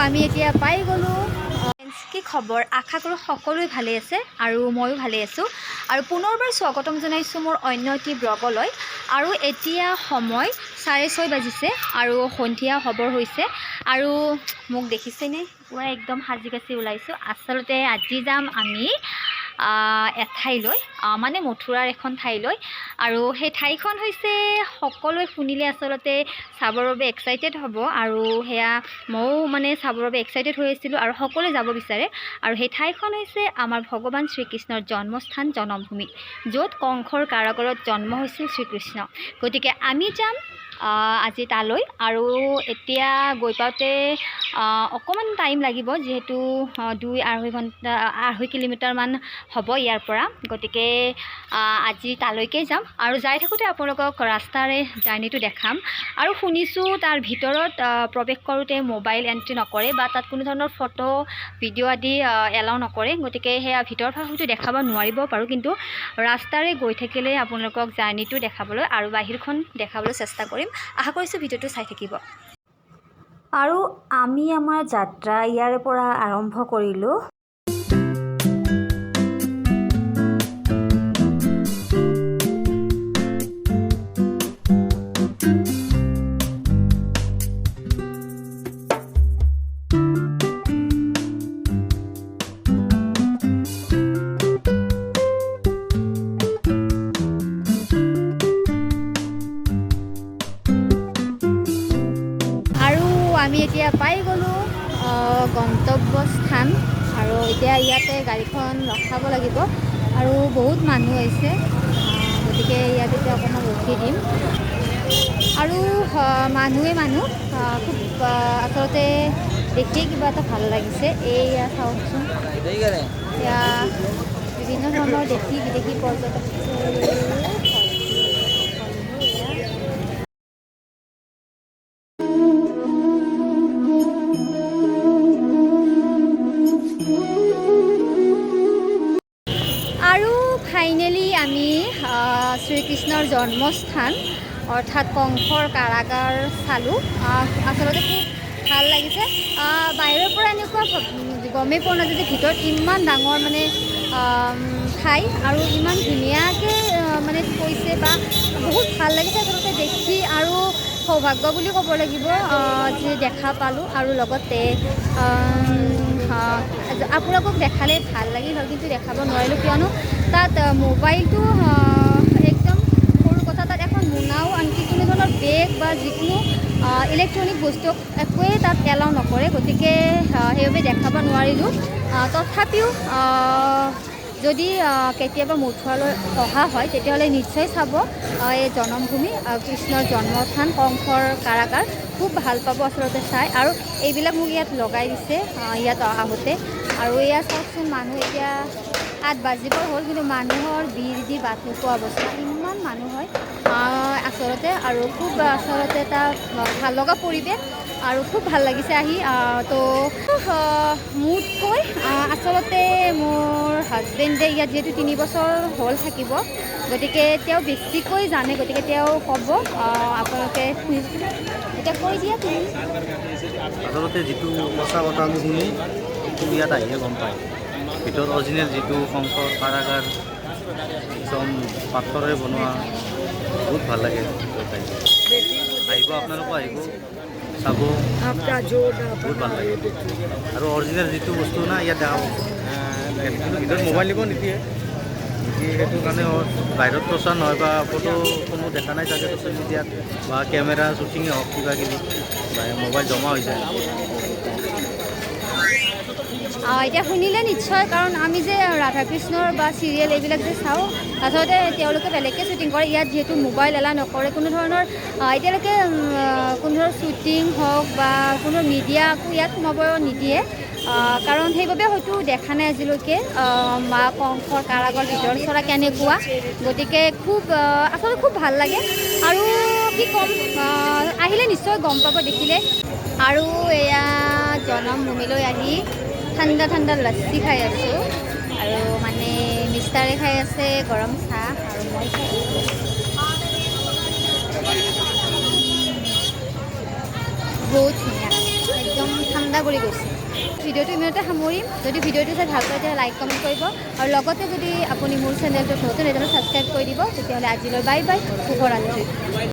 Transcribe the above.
আমি এতিয়া পাই গ'লো। কি খবৰ? আশা কৰোঁ সকলোৱে ভালে আছে আৰু ময়ো ভালে আছোঁ। আৰু পুনৰবাৰ স্বাগতম জনাইছোঁ মোৰ অন্য এটি ব্লগলৈ। আৰু এতিয়া সময় 6:30 বাজিছে আৰু সন্ধিয়া হ'বৰ হৈছে। আৰু মোক দেখিছেনে পুৰা একদম সাজি কাচি ওলাইছোঁ। আচলতে আজি যাম আমি এঠাইলৈ, মানে মথুৰাৰ এখন ঠাইলৈ। আৰু সেই ঠাইখন হৈছে সকলোৱে শুনিলে আচলতে চাবৰ বাবে এক্সাইটেড হ'ব। আৰু সেয়া ময়ো মানে চাবৰ বাবে এক্সাইটেড হৈ আছিলোঁ আৰু সকলোৱে যাব বিচাৰে। আৰু সেই ঠাইখন হৈছে আমাৰ ভগৱান শ্ৰীকৃষ্ণৰ জন্মস্থান, জন্মভূমি, য'ত কংসৰ কাৰাগাৰত জন্ম হৈছিল শ্ৰীকৃষ্ণ। গতিকে আমি যাম আজি তালৈ। আৰু এতিয়া গৈ পাওঁতে অকণমান টাইম লাগিব, যিহেতু 2-2.5 কিলোমিটাৰমান হ'ব ইয়াৰ পৰা। গতিকে আজি তালৈকে যাম আৰু যাই থাকোঁতে আপোনালোকক ৰাস্তাৰে জাৰ্ণিটো দেখাম। আৰু শুনিছোঁ তাৰ ভিতৰত প্ৰৱেশ কৰোঁতে মোবাইল এণ্ট্ৰি নকৰে বা তাত কোনো ধৰণৰ ফটো ভিডিঅ' আদি এলাউ নকৰে। গতিকে সেয়া ভিতৰৰ ভাগ হয়তো দেখাব নোৱাৰিব পাৰোঁ, কিন্তু ৰাস্তাৰে গৈ থাকিলে আপোনালোকক জাৰ্ণিটো দেখাবলৈ আৰু বাহিৰখন দেখাবলৈ চেষ্টা কৰিম। আশা কৰিছোঁ ভিডিঅ'টো চাই থাকিব। আৰু আমি আমাৰ যাত্ৰা ইয়াৰে পৰা আৰম্ভ কৰিলোঁ। আমি এতিয়া পাই গ'লোঁ গন্তব্যস্থান। আৰু এতিয়া ইয়াতে গাড়ীখন ৰখাব লাগিব আৰু বহুত মানুহ আহিছে, গতিকে ইয়াত এতিয়া অকণমান ৰখি দিম। আৰু মানুহ খুব আচলতে দেখিয়ে কিবা এটা ভাল লাগিছে। এয়া চাওকচোন, এয়া বিভিন্ন ধৰণৰ দেশী বিদেশী পৰ্যটক। আৰু ফাইনেলি আমি শ্ৰীকৃষ্ণৰ জন্মস্থান অৰ্থাৎ কংসৰ কাৰাগাৰ চালোঁ। আচলতে খুব ভাল লাগিছে। বাহিৰৰ পৰা এনেকুৱা গমেই পোৱা নাযায় যে ভিতৰত ইমান ডাঙৰ মানে ঠাই আৰু ইমান ধুনীয়াকৈ মানে কৈছে বা বহুত ভাল লাগিছে আচলতে দেখি। আৰু সৌভাগ্য বুলি ক'ব লাগিব যে দেখা পালোঁ। আৰু লগতে আপোনালোকক দেখালে ভাল লাগিল হয়, কিন্তু দেখাব নোৱাৰিলোঁ, কিয়নো তাত মোবাইলটো একদম সৰু কথা। তাত এখন মোনাও, আনকি কোনো ধৰণৰ বেগ বা যিকোনো ইলেক্ট্ৰনিক বস্তু একোৱেই তাত এলাউ নকৰে। গতিকে সেইবাবে দেখাব নোৱাৰিলোঁ। তথাপিও যদি কেতিয়াবা মথুৰালৈ অহা হয় তেতিয়াহ'লে নিশ্চয় চাব এই জন্মভূমি, কৃষ্ণৰ জন্মস্থান, কংসৰ কাৰাগাৰ। খুব ভাল পাব আচলতে চাই। আৰু এইবিলাক মোক ইয়াত লগাই দিছে ইয়াত আহোঁতে। আৰু এয়া চাওকচোন, মানুহ এতিয়া 8 বাজিবৰ হ'ল, কিন্তু মানুহৰ ভিৰ দি বাট নোপোৱা অৱস্থা। ইমান মানুহ হয় আচলতে। আৰু খুব আচলতে এটা ভাল লগা পৰিৱেশ আৰু খুব ভাল লাগিছে আহি। তো মোতকৈ আচলতে মোৰ হাজবেণ্ডে ইয়াত যিহেতু 3 বছৰ হ'ল থাকিব, গতিকে তেওঁ বেছিকৈ জানে। গতিকে তেওঁ ক'ব, আপোনালোকে এতিয়া কৈ দিয়া তুমি। আচলতে যিটো সঁচা কথা আমি শুনো, সেইটো ইয়াত আহিয়ে গম পায়। ভিতৰত অৰিজিনেল যিটো কংসৰ কাৰাগাৰ, একদম পাথৰেৰে বনোৱা, বহুত ভাল লাগে। আহিব, আপোনালোকো আহিব, চাব, বহুত ভাল লাগে। আৰু অৰিজিনেল যিটো বস্তু না ইয়াত দেখাব। কিন্তু ভিতৰত মোবাইল নিব নিদিয়ে, সেইটো কাৰণে বাহিৰত প্ৰচাৰ নহয় বা ফটো কোনো দেখা নাই চাগে ছ'চিয়েল মিডিয়াত বা কেমেৰা শ্বুটিঙে হওক কিবা কিবি মোবাইল জমা হৈ যায়। এতিয়া শুনিলে নিশ্চয়, কাৰণ আমি যে ৰাধাকৃষ্ণৰ বা চিৰিয়েল এইবিলাক যে চাওঁ, আচলতে তেওঁলোকে বেলেগকৈ শ্বুটিং কৰে। ইয়াত যিহেতু মোবাইল এলাউ নকৰে, কোনো ধৰণৰ এতিয়ালৈকে কোনো ধৰণৰ শ্বুটিং হওক বা কোনো মিডিয়াকো ইয়াত সোমাব নিদিয়ে। কাৰণ সেইবাবে হয়তো দেখা নাই আজিলৈকে মা কংসৰ কাৰাগাৰ ভিতৰ চৰা কেনেকুৱা। গতিকে আচলতে খুব ভাল লাগে। আৰু কি ক'ম, আহিলে নিশ্চয় গম পাব দেখিলে। আৰু এয়া জন্মভূমিলৈ আহি ঠাণ্ডা ঠাণ্ডা লচ্চি খাই আছোঁ। আৰু মানে মিষ্টাৰে খাই আছে গৰম চাহ, আৰু মই খাই আছোঁ বহুত ধুনীয়া, একদম ঠাণ্ডা ঠাণ্ডা কৰি গৈছে। ভিডিঅ'টো ইমানতে সামৰিম। যদি ভিডিঅ'টো চাই ভাল পায় তেতিয়া লাইক কমেণ্ট কৰিব আৰু লগতে যদি আপুনি মোৰ চেনেলটোত নতুন এজনে ছাবস্ক্ৰাইব কৰি দিব তেতিয়াহ'লে আজিলৈ বাই বাই, শুভৰাত্ৰি।